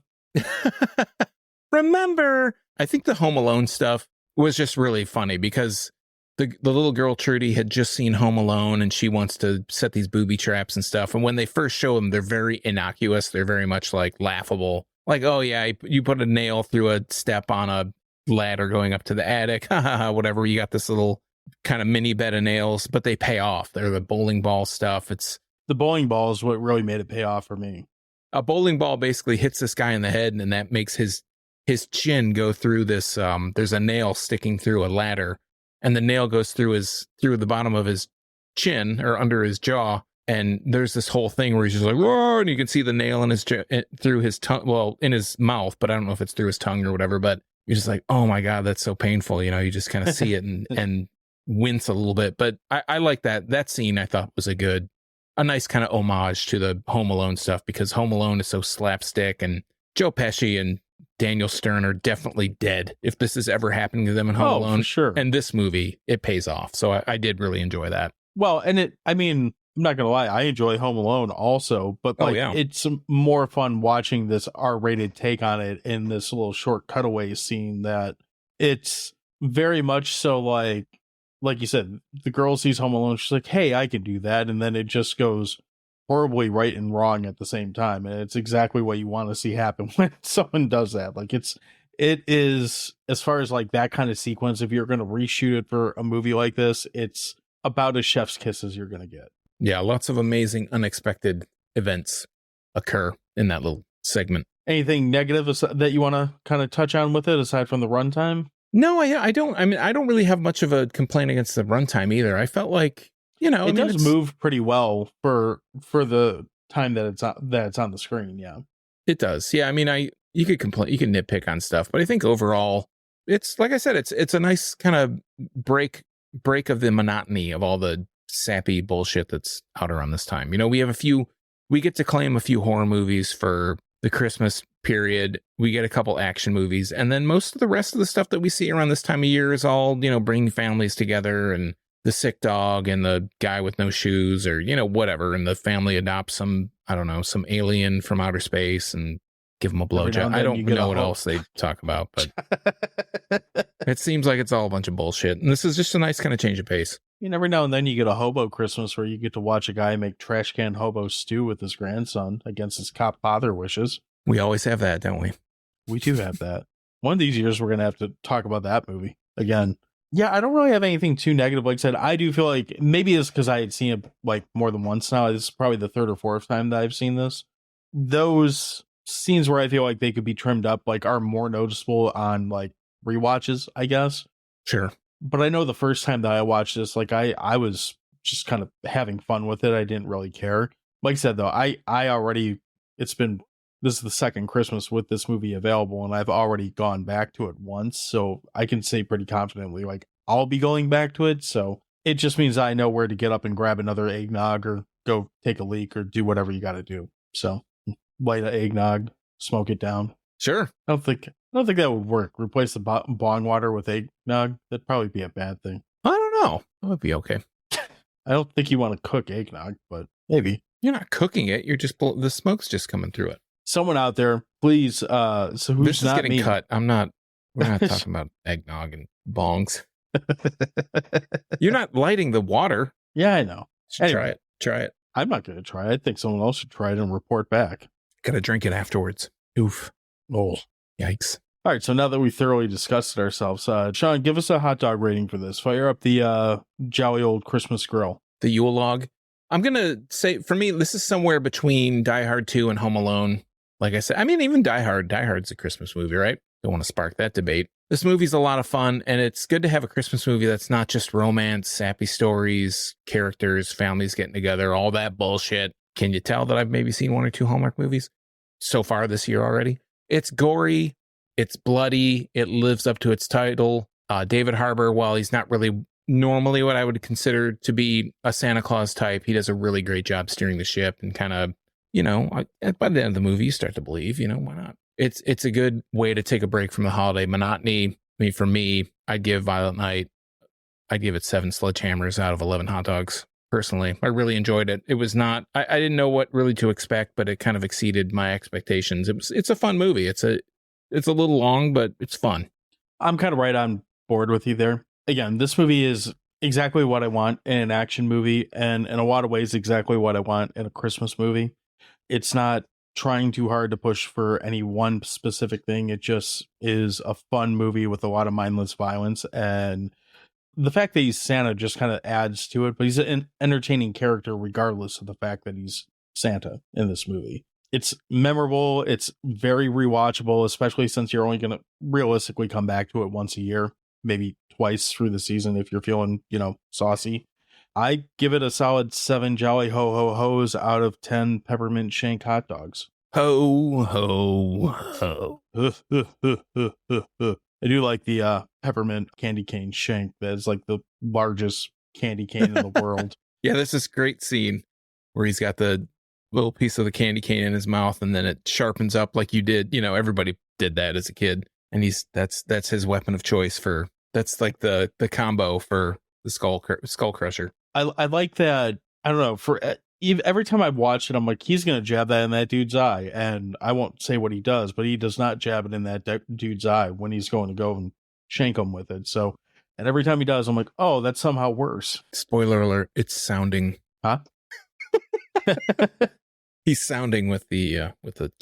Remember, I think the Home Alone stuff was just really funny because the little girl Trudy had just seen Home Alone and she wants to set these booby traps and stuff. And when they first show them, they're very innocuous. They're very much like laughable. Like, oh yeah, you put a nail through a step on a ladder going up to the attic, whatever. You got this little kind of mini bed of nails, but they pay off. They're the bowling ball stuff. It's the bowling ball is what really made it pay off for me. A bowling ball basically hits this guy in the head, and that makes his chin go through this. There's a nail sticking through a ladder, and the nail goes through the bottom of his chin or under his jaw. And there's this whole thing where he's just like, whoa, and you can see the nail in through his tongue, well, in his mouth, but I don't know if it's through his tongue or whatever. But you're just like, oh my God, that's so painful. You just kind of see it and wince a little bit. But I like that scene. I thought was a nice kind of homage to the Home Alone stuff, because Home Alone is so slapstick, and Joe Pesci and Daniel Stern are definitely dead if this is ever happening to them in Home Alone. For sure. And this movie, it pays off. So I did really enjoy that. Well, and I'm not going to lie, I enjoy Home Alone also, but it's more fun watching this R-rated take on it in this little short cutaway scene that it's very much so like you said, the girl sees Home Alone, she's like, hey, I can do that. And then it just goes horribly right and wrong at the same time. And it's exactly what you want to see happen when someone does that. Like it is, as far as like that kind of sequence, if you're going to reshoot it for a movie like this, it's about as chef's kiss as you're going to get. Yeah, lots of amazing, unexpected events occur in that little segment. Anything negative that you want to kind of touch on with it, aside from the runtime? No, I don't. I mean, I don't really have much of a complaint against the runtime either. I felt like, it does move pretty well for the time that it's on the screen. Yeah, it does. Yeah, I mean, you could nitpick on stuff, but I think overall, it's like I said, it's a nice kind of break of the monotony of all the sappy bullshit that's out around this time. We get to claim a few horror movies for the Christmas period. We get a couple action movies, and then most of the rest of the stuff that we see around this time of year is all, bringing families together, and the sick dog and the guy with no shoes, or, whatever. And the family adopts some alien from outer space and give them a blowjob. I don't know what else they talk about, but it seems like it's all a bunch of bullshit. And this is just a nice kind of change of pace. Every now and then you get a hobo Christmas where you get to watch a guy make trash can hobo stew with his grandson against his cop father wishes. We always have that, don't we? We do have that. One of these years we're going to have to talk about that movie again. Yeah, I don't really have anything too negative. Like I said, I do feel like maybe it's because I had seen it like more than once now. This is probably the third or fourth time that I've seen this. Those scenes where I feel like they could be trimmed up like are more noticeable on like rewatches, I guess. Sure. But I know the first time that I watched this, like I was just kind of having fun with it. I didn't really care. Like I said, though, this is the second Christmas with this movie available, and I've already gone back to it once. So I can say pretty confidently, like, I'll be going back to it. So it just means I know where to get up and grab another eggnog or go take a leak or do whatever you got to do. So light an eggnog, smoke it down. Sure. I don't think that would work. Replace the bong water with eggnog. That'd probably be a bad thing. I don't know. That would be okay. I don't think you want to cook eggnog, but maybe. You're not cooking it. You're just the smoke's just coming through it. Someone out there, please. So who's this is not getting me? cut. We're not talking about eggnog and bongs. You're not lighting the water. Yeah, I know. Anyway, try it. I'm not going to try it. I think someone else should try it and report back. Gotta drink it afterwards. Oof. Oh, yikes. All right, so now that we thoroughly discussed it ourselves, Sean, give us a hot dog rating for this. Fire up the jolly old Christmas grill. The Yule log. I'm going to say, for me, this is somewhere between Die Hard 2 and Home Alone. Like I said, I mean, even Die Hard. Die Hard's a Christmas movie, right? Don't want to spark that debate. This movie's a lot of fun, and it's good to have a Christmas movie that's not just romance, sappy stories, characters, families getting together, all that bullshit. Can you tell that I've maybe seen 1 or 2 Hallmark movies so far this year already? It's gory. It's bloody. It lives up to its title. David Harbour, while he's not really normally what I would consider to be a Santa Claus type, he does a really great job steering the ship and kind of, by the end of the movie, you start to believe, why not? It's a good way to take a break from the holiday monotony. I mean, for me, I'd give Violent Night, I'd give it 7 sledgehammers out of 11 hot dogs. Personally, I really enjoyed it. It was not, I didn't know what really to expect, but it kind of exceeded my expectations. It's a fun movie. It's a little long, but it's fun. I'm kind of right on board with you there. Again, this movie is exactly what I want in an action movie, and in a lot of ways, exactly what I want in a Christmas movie. It's not trying too hard to push for any one specific thing. It just is a fun movie with a lot of mindless violence, and the fact that he's Santa just kind of adds to it, but he's an entertaining character regardless of the fact that he's Santa in this movie. It's memorable. It's very rewatchable, especially since you're only going to realistically come back to it once a year, maybe twice through the season if you're feeling, saucy. I give it a solid 7 jolly ho ho ho's out of 10 peppermint shank hot dogs. Ho ho ho. I do like the peppermint candy cane shank. That is like the largest candy cane in the world. Yeah, there's this great scene where he's got the little piece of the candy cane in his mouth, and then it sharpens up like you did. Everybody did that as a kid, and that's his weapon of choice for. That's like the combo for the skull crusher. I like that. I don't know. For every time I've watched it, I'm like, he's gonna jab that in that dude's eye, and I won't say what he does, but he does not jab it in that dude's eye when he's going to go and shank him with it. So, and every time he does, I'm like, oh, that's somehow worse. Spoiler alert! It's sounding. Huh? He's sounding with the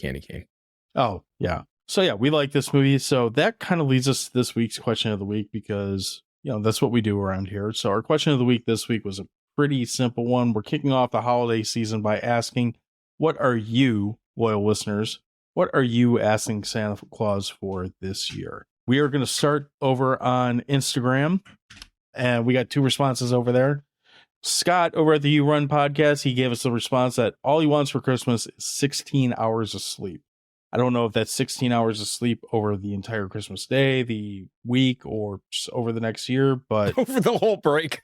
candy cane. Oh, yeah. So yeah, we like this movie. So that kind of leads us to this week's question of the week, because, that's what we do around here. So our question of the week this week was a pretty simple one. We're kicking off the holiday season by asking, what are you, loyal listeners, what are you asking Santa Claus for this year? We are going to start over on Instagram, and we got 2 responses over there. Scott over at the You Run podcast, he gave us the response that all he wants for Christmas is 16 hours of sleep. I don't know if that's 16 hours of sleep over the entire Christmas day, the week, or just over the next year, but over the whole break.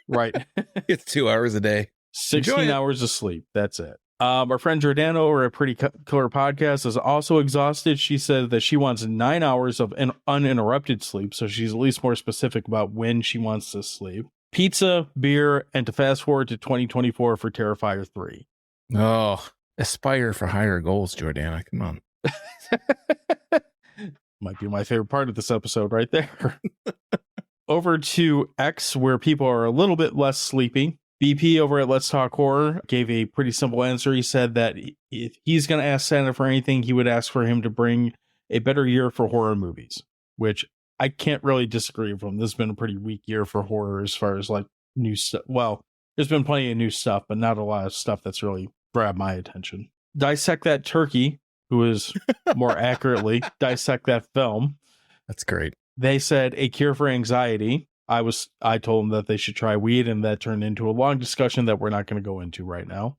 Right. It's 2 hours a day. 16 hours of sleep. That's it. Our friend Jordana over at Pretty Killer Podcast is also exhausted. She said that she wants 9 hours of uninterrupted sleep, so she's at least more specific about when she wants to sleep. Pizza, beer, and to fast forward to 2024 for Terrifier 3. Oh, aspire for higher goals, Jordana. Come on. Might be my favorite part of this episode right there. Over to X, where people are a little bit less sleepy. BP over at Let's Talk Horror gave a pretty simple answer. He said that if he's going to ask Santa for anything, he would ask for him to bring a better year for horror movies, which I can't really disagree with him. This has been a pretty weak year for horror as far as like new stuff. Well, there's been plenty of new stuff, but not a lot of stuff that's really grabbed my attention. Dissect That Turkey, who is more accurately Dissect That Film. That's great. They said A Cure for Anxiety. I told them that they should try weed, and that turned into a long discussion that we're not going to go into right now.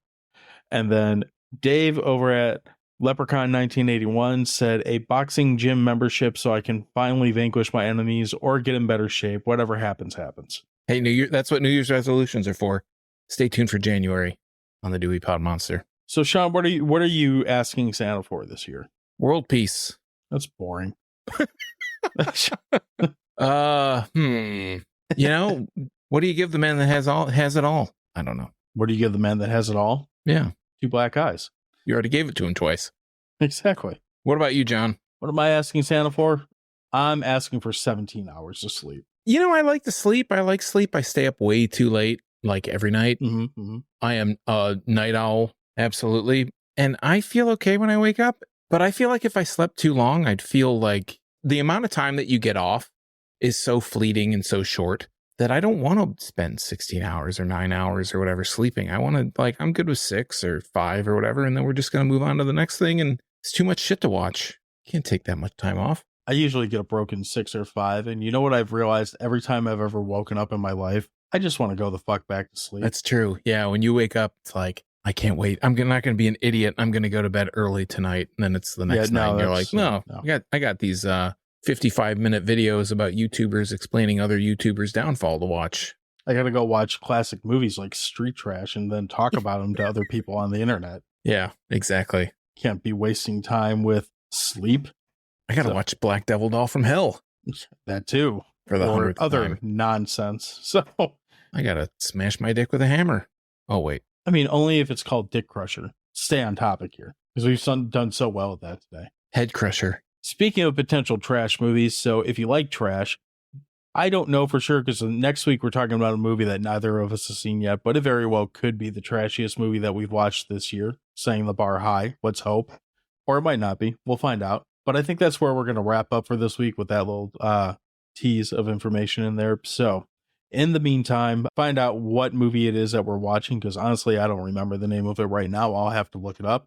And then Dave over at Leprechaun 1981 said a boxing gym membership so I can finally vanquish my enemies or get in better shape. Whatever happens, happens. Hey, New Year, that's what New Year's resolutions are for. Stay tuned for January on the Dewey Pod Monster. So, Sean, what are you asking Santa for this year? World peace. That's boring. What do you give the man that has it all? I don't know. What do you give the man that has it all? Yeah. 2 black eyes. You already gave it to him twice. Exactly. What about you, John? What am I asking Santa for? I'm asking for 17 hours of sleep. I like to sleep. I like sleep. I stay up way too late, like every night. Mm-hmm. I am a night owl. Absolutely. And I feel okay when I wake up, but I feel like if I slept too long, I'd feel like the amount of time that you get off is so fleeting and so short that I don't want to spend 16 hours or 9 hours or whatever sleeping. I want to, I'm good with 6 or 5 or whatever, and then we're just going to move on to the next thing, and it's too much shit to watch. Can't take that much time off. I usually get a broken 6 or 5, and you know what I've realized every time I've ever woken up in my life? I just want to go the fuck back to sleep. That's true. Yeah, when you wake up, it's like, I can't wait. I'm not going to be an idiot. I'm going to go to bed early tonight, and then it's the next night, and you're like, no. I got these 55-minute videos about YouTubers explaining other YouTubers' downfall to watch. I got to go watch classic movies like Street Trash and then talk about them to other people on the internet. Yeah, exactly. Can't be wasting time with sleep. I got to watch Black Devil Doll from Hell. That too. For the 100th other time. Nonsense. So I got to smash my dick with a hammer. Oh, wait. I mean, only if it's called Dick Crusher. Stay on topic here, because we've done so well with that today. Head Crusher. Speaking of potential trash movies, so if you like trash, I don't know for sure, because next week we're talking about a movie that neither of us has seen yet, but it very well could be the trashiest movie that we've watched this year, setting the bar high. Let's hope. Or it might not be. We'll find out. But I think that's where we're going to wrap up for this week with that little tease of information in there. So in the meantime, find out what movie it is that we're watching, because honestly, I don't remember the name of it right now. I'll have to look it up.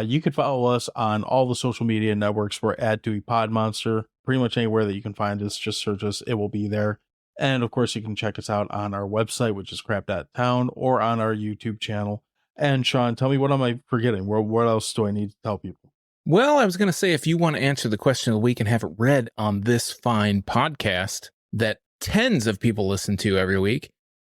You can follow us on all the social media networks. We're at Dewey Pod Monster. Pretty much anywhere that you can find us, just search us. It will be there. And of course, you can check us out on our website, which is crap.town, or on our YouTube channel. And Sean, tell me, what am I forgetting? What else do I need to tell people? Well, I was going to say, if you want to answer the question of the week and have it read on this fine podcast that tens of people listen to every week,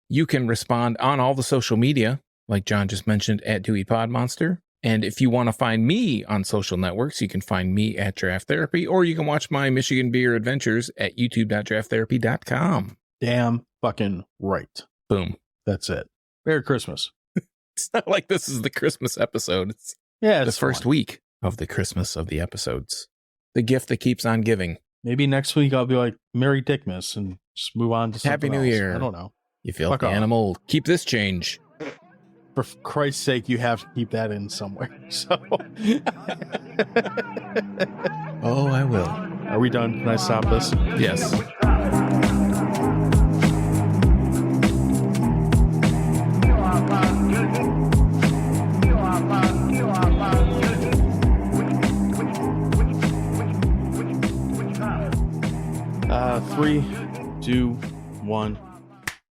you can respond on all the social media, like John just mentioned, at Dewey Pod Monster. And if you want to find me on social networks, you can find me at Draft Therapy, or you can watch my Michigan Beer adventures at youtube.drafttherapy.com. Damn fucking right. Boom. That's it. Merry Christmas. It's not like this is the Christmas episode. It's the first week of the Christmas of the episodes. The gift that keeps on giving. Maybe next week I'll be like, Merry Dickmas, and just move on to something Happy New else. Year. I don't know. You feel the animal. Keep this change. For Christ's sake, you have to keep that in somewhere. So, oh, I will. Are we done? Can I stop this? Yes. 3, 2, 1.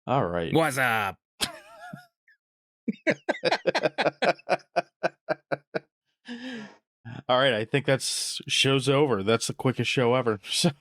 All right. What's up? All right, I think show's over. That's the quickest show ever. So